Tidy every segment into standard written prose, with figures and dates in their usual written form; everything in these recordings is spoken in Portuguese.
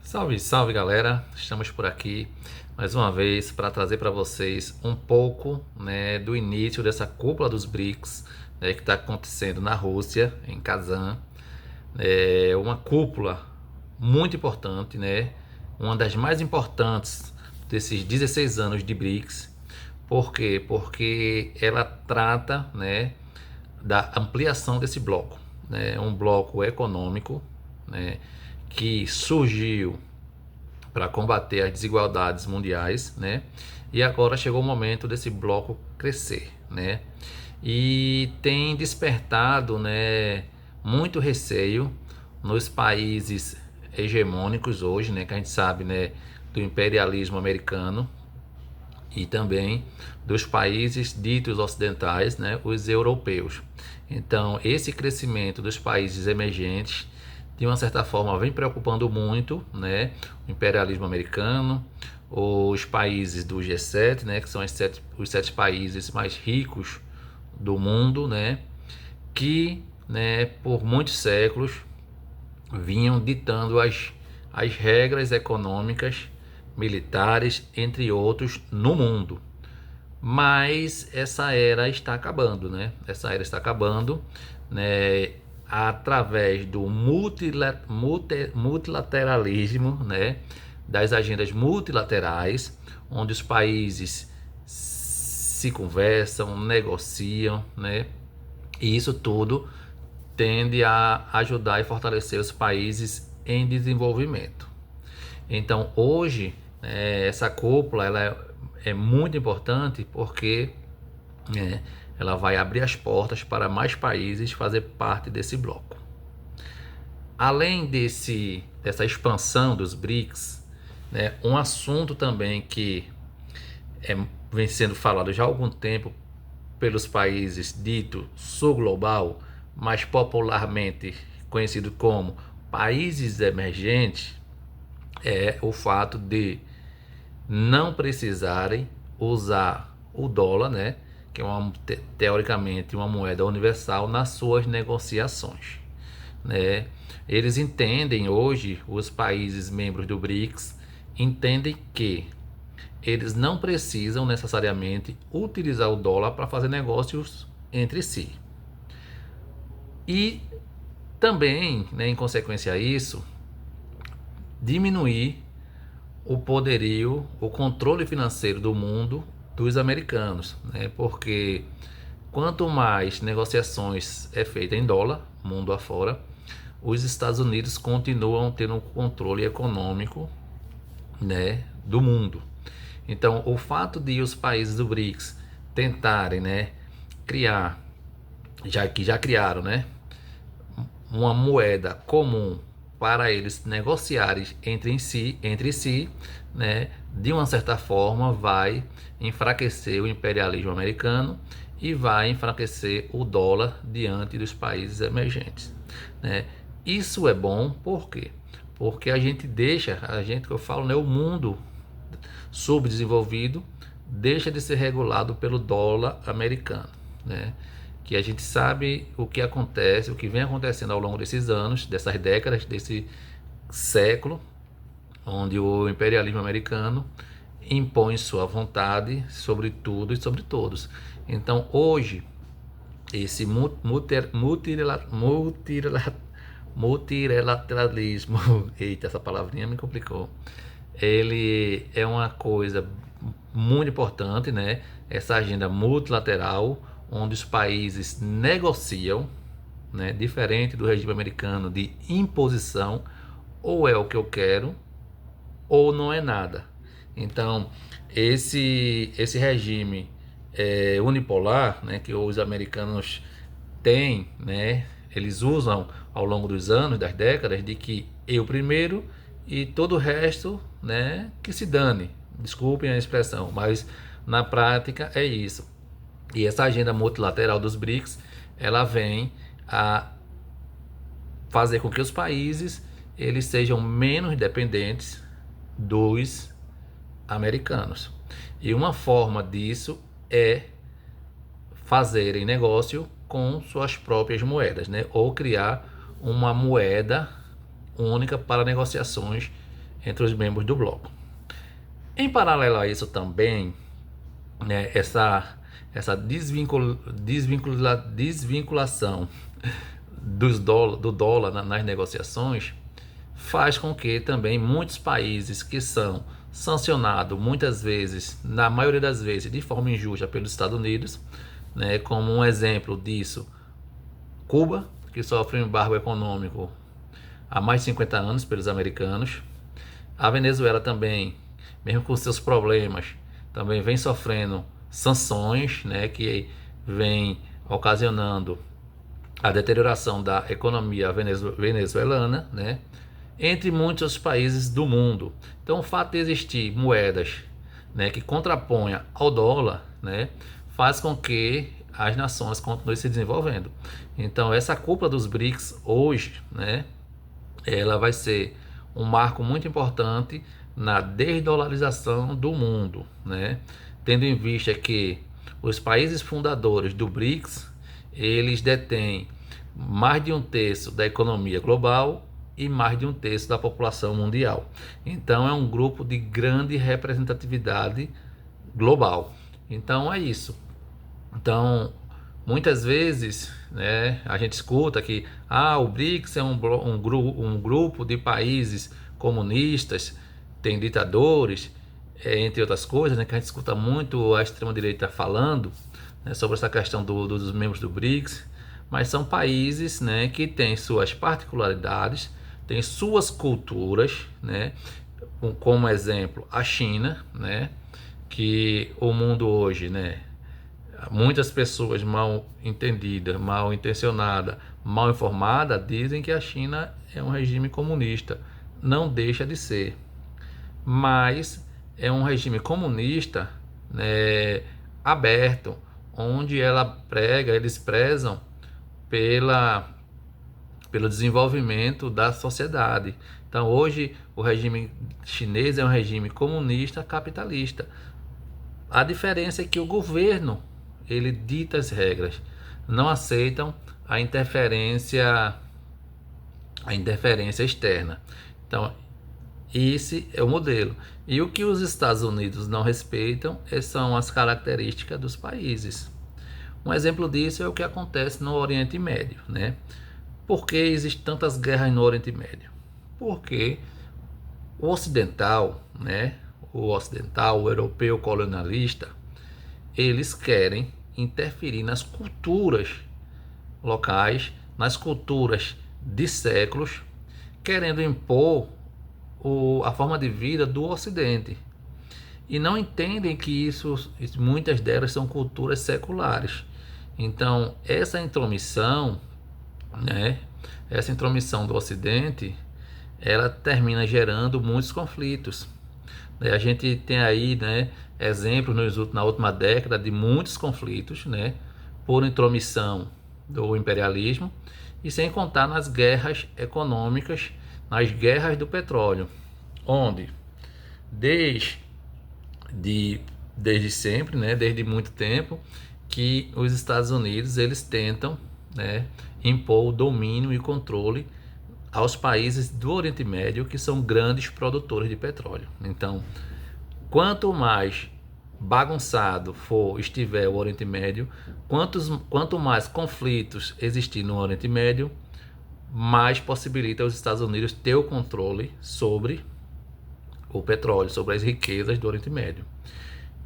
Salve, salve galera! Estamos por aqui mais uma vez para trazer para vocês um pouco, do início dessa cúpula dos BRICS, que está acontecendo na Rússia, em Kazan. É uma cúpula muito importante, uma das mais importantes desses 16 anos de BRICS. Por quê? Porque ela trata, da ampliação desse bloco, um bloco econômico, que surgiu para combater as desigualdades mundiais, E agora chegou o momento desse bloco crescer, E tem despertado, muito receio nos países hegemônicos hoje, que a gente sabe, do imperialismo americano e também dos países ditos ocidentais, os europeus. Então, esse crescimento dos países emergentes, de uma certa forma, vem preocupando muito, o imperialismo americano, os países do G7, que são os sete países mais ricos do mundo, que, por muitos séculos, vinham ditando as regras econômicas, militares, entre outros, no mundo. Mas essa era está acabando, Essa era está acabando, através do multilateralismo, das agendas multilaterais, onde os países se conversam, negociam, E isso tudo tende a ajudar e fortalecer os países em desenvolvimento. Então, hoje, essa cúpula é muito importante porque ela vai abrir as portas para mais países fazer parte desse bloco. Além dessa expansão dos BRICS, um assunto também que vem sendo falado já há algum tempo pelos países dito sul global, mais popularmente conhecido como países emergentes, é o fato de não precisarem usar o dólar, que é teoricamente uma moeda universal, nas suas negociações. Eles entendem hoje, os países membros do BRICS, entendem que eles não precisam necessariamente utilizar o dólar para fazer negócios entre si. E também, em consequência a isso, diminuir o poderio, o controle financeiro do mundo dos americanos, Porque quanto mais negociações é feita em dólar, mundo afora, os Estados Unidos continuam tendo um controle econômico, do mundo. Então, o fato de os países do BRICS tentarem, criar, já criaram, uma moeda comum para eles negociarem entre si, de uma certa forma vai enfraquecer o imperialismo americano e vai enfraquecer o dólar diante dos países emergentes, Isso é bom, por quê? Porque a gente que eu falo, o mundo subdesenvolvido deixa de ser regulado pelo dólar americano, Que a gente sabe o que acontece, o que vem acontecendo ao longo desses anos, dessas décadas, desse século, onde o imperialismo americano impõe sua vontade sobre tudo e sobre todos. Então, hoje, esse multilateralismo, eita, essa palavrinha me complicou, ele é uma coisa muito importante, Essa agenda multilateral, onde os países negociam, diferente do regime americano de imposição, ou é o que eu quero, ou não é nada. Então, esse regime unipolar, que os americanos têm, eles usam ao longo dos anos, das décadas, de que eu primeiro e todo o resto, que se dane. Desculpem a expressão, mas na prática é isso. E essa agenda multilateral dos BRICS, ela vem a fazer com que os países eles sejam menos dependentes dos americanos. E uma forma disso é fazerem negócio com suas próprias moedas, ou criar uma moeda única para negociações entre os membros do bloco. Em paralelo a isso também, né, essa desvinculação do dólar nas negociações faz com que também muitos países que são sancionados muitas vezes, na maioria das vezes, de forma injusta pelos Estados Unidos, né, como um exemplo disso, Cuba, que sofre um embargo econômico há mais de 50 anos pelos americanos. A Venezuela também, mesmo com seus problemas, também vem sofrendo sanções, né, que vem ocasionando a deterioração da economia venezuelana, né, entre muitos países do mundo. Então, o fato de existir moedas, né, que contraponham ao dólar, né, faz com que as nações continuem se desenvolvendo. Então, essa cúpula dos BRICS hoje, né, ela vai ser um marco muito importante na desdolarização do mundo, né, tendo em vista que os países fundadores do BRICS, eles detêm mais de um terço da economia global e mais de um terço da população mundial. Então é um grupo de grande representatividade global. Então é isso. Então, muitas vezes, né, a gente escuta que o BRICS é um grupo de países comunistas, tem ditadores, entre outras coisas, né, que a gente escuta muito a extrema-direita falando, né, sobre essa questão dos membros do BRICS, mas são países, né, que têm suas particularidades, têm suas culturas, né, como exemplo a China, né, que o mundo hoje, né, muitas pessoas mal entendidas, mal intencionadas, mal informadas dizem que a China é um regime comunista. Não deixa de ser, mas é um regime comunista, né, aberto, onde eles prezam pelo desenvolvimento da sociedade. Então, hoje, o regime chinês é um regime comunista capitalista. A diferença é que o governo, ele dita as regras, não aceitam a interferência externa. Então, esse é o modelo. E o que os Estados Unidos não respeitam são as características dos países. Um exemplo disso é o que acontece no Oriente Médio, né? Por que existem tantas guerras no Oriente Médio? Porque o ocidental, né? O europeu colonialista, eles querem interferir nas culturas locais, nas culturas de séculos, querendo impor a forma de vida do Ocidente. E não entendem que muitas delas são culturas seculares. Então, essa intromissão, né, essa intromissão do Ocidente, ela termina gerando muitos conflitos. A gente tem aí, né, exemplos na última década de muitos conflitos, né, por intromissão do imperialismo, e sem contar nas guerras econômicas, nas guerras do petróleo, onde desde sempre, né, desde muito tempo, que os Estados Unidos eles tentam, né, impor o domínio e controle aos países do Oriente Médio, que são grandes produtores de petróleo. Então, quanto mais bagunçado estiver o Oriente Médio, quanto mais conflitos existir no Oriente Médio, mais possibilita os Estados Unidos ter o controle sobre o petróleo, sobre as riquezas do Oriente Médio.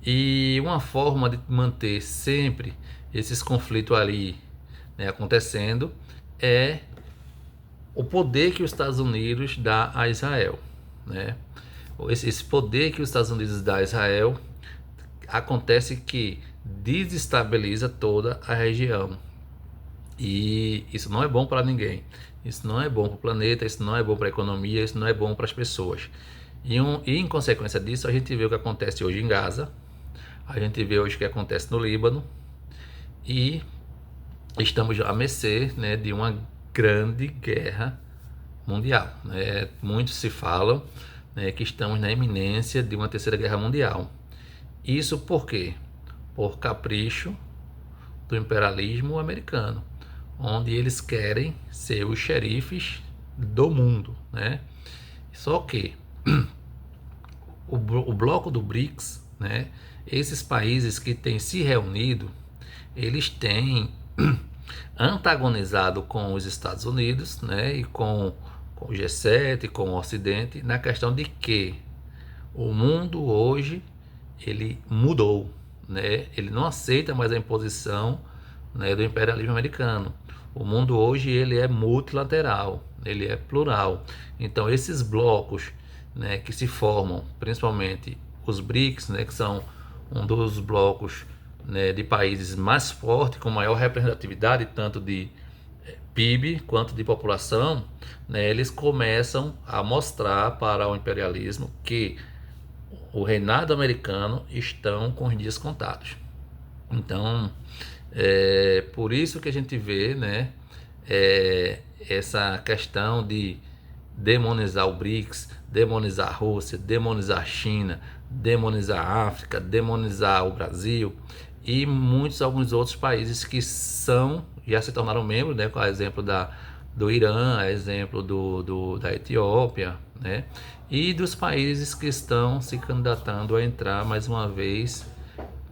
E uma forma de manter sempre esses conflitos ali, né, acontecendo é o poder que os Estados Unidos dá a Israel, né? Esse poder que os Estados Unidos dá a Israel acontece que desestabiliza toda a região. E isso não é bom para ninguém. Isso não é bom para o planeta, isso não é bom para a economia, isso não é bom para as pessoas. E em consequência disso, a gente vê o que acontece hoje em Gaza, a gente vê hoje o que acontece no Líbano, e estamos à mercê, né, de uma grande guerra mundial, né? Muitos se falam, né, que estamos na iminência de uma terceira guerra mundial. Isso por quê? Por capricho do imperialismo americano, onde eles querem ser os xerifes do mundo, né? Só que o bloco do BRICS, né, esses países que têm se reunido, eles têm antagonizado com os Estados Unidos, né, e com o G7, com o Ocidente, na questão de que o mundo hoje ele mudou, né, ele não aceita mais a imposição, né, do imperialismo americano. O mundo hoje ele é multilateral, ele é plural. Então esses blocos, né, que se formam, principalmente os BRICS, né, que são um dos blocos, né, de países mais fortes, com maior representatividade, tanto de PIB quanto de população, né, eles começam a mostrar para o imperialismo que o reinado americano estão com os dias contados. Então, é por isso que a gente vê, né, essa questão de demonizar o BRICS, demonizar a Rússia, demonizar a China, demonizar a África, demonizar o Brasil e alguns outros países que já se tornaram membros, né, com o exemplo do Irã, exemplo da Etiópia, né, e dos países que estão se candidatando a entrar mais uma vez,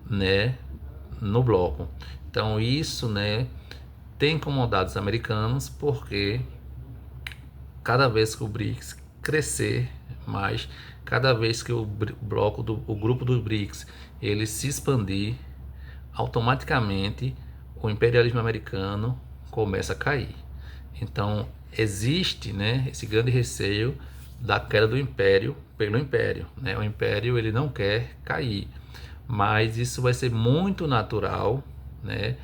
né, no bloco. Então isso, né, tem incomodado os americanos, porque cada vez que o BRICS crescer mais, cada vez que o grupo do BRICS ele se expandir, automaticamente o imperialismo americano começa a cair. Então existe, né, esse grande receio da queda do império pelo império, né? O império ele não quer cair, mas isso vai ser muito natural, né,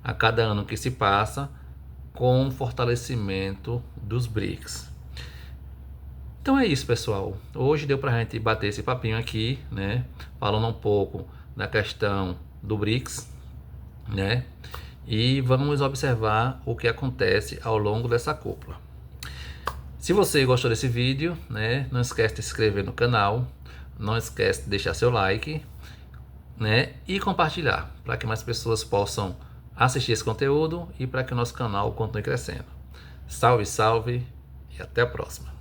a cada ano que se passa, com o fortalecimento dos BRICS. Então é isso, pessoal. Hoje deu pra gente bater esse papinho aqui, né, falando um pouco da questão do BRICS, né, e vamos observar o que acontece ao longo dessa cúpula. Se você gostou desse vídeo, né, não esquece de se inscrever no canal, não esquece de deixar seu like, né, e compartilhar, para que mais pessoas possam assistir esse conteúdo e para que o nosso canal continue crescendo. Salve, salve e até a próxima.